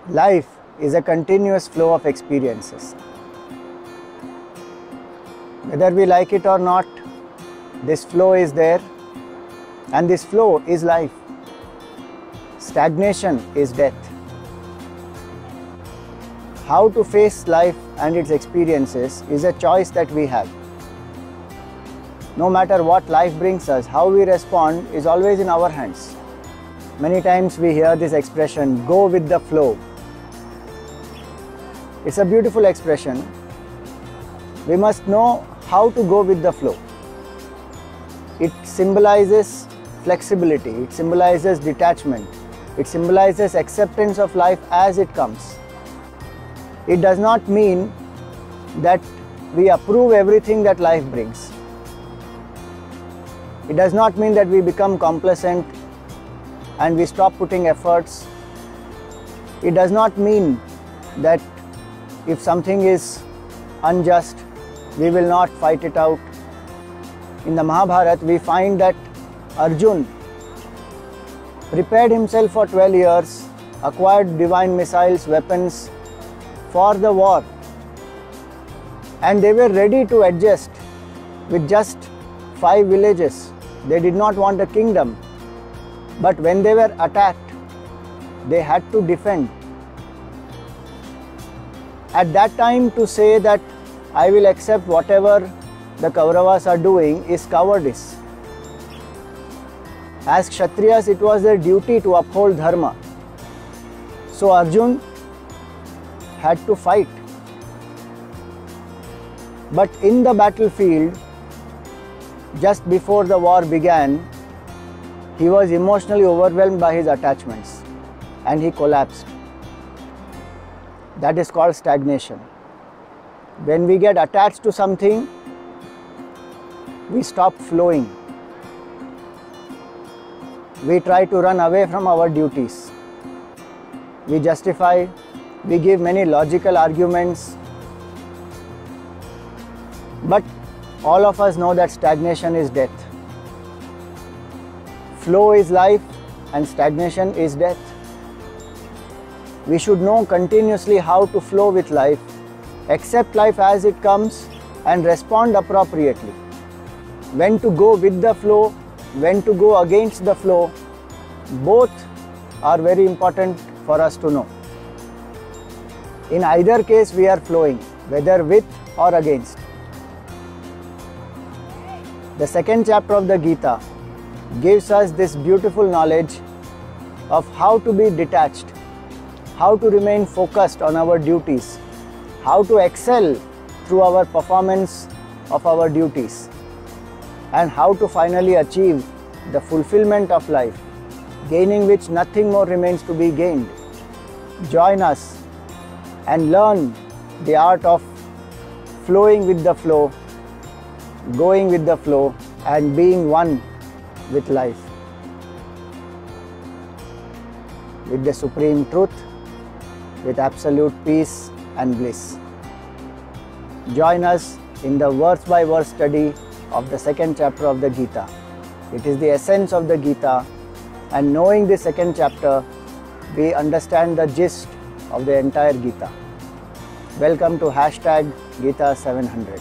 Life is a continuous flow of experiences. Whether we like it or not, this flow is there, and this flow is life. Stagnation is death. How to face life and its experiences is a choice that we have. No matter what life brings us, how we respond is always in our hands. Many times we hear this expression, go with the flow. It's a beautiful expression. We must know how to go with the flow. It symbolizes flexibility, it symbolizes detachment, it symbolizes acceptance of life as it comes. It does not mean that we approve everything that life brings. It does not mean that we become complacent and we stop putting efforts. It does not mean that if something is unjust, we will not fight it out. In the Mahabharata, we find that Arjun prepared himself for 12 years, acquired divine missiles, weapons for the war, and they were ready to adjust with just 5 villages. They did not want a kingdom, but when they were attacked, they had to defend. At that time, to say that I will accept whatever the Kauravas are doing is cowardice. As Kshatriyas, it was their duty to uphold dharma. So Arjun had to fight. But in the battlefield, just before the war began, he was emotionally overwhelmed by his attachments and he collapsed. That is called stagnation. When we get attached to something, we stop flowing. We try to run away from our duties. We justify, we give many logical arguments. But all of us know that stagnation is death. Flow is life and stagnation is death. We should know continuously how to flow with life, accept life as it comes and respond appropriately. When to go with the flow, when to go against the flow, both are very important for us to know. In either case, we are flowing, whether with or against. The second chapter of the Gita gives us this beautiful knowledge of how to be detached, how to remain focused on our duties, how to excel through our performance of our duties, and how to finally achieve the fulfillment of life, gaining which nothing more remains to be gained. Join us and learn the art of flowing with the flow, going with the flow, and being one with life, with the supreme truth, with absolute peace and bliss. Join us in the verse-by-verse study of the second chapter of the Gita. It is the essence of the Gita, and knowing the second chapter, we understand the gist of the entire Gita. Welcome to #Gita700.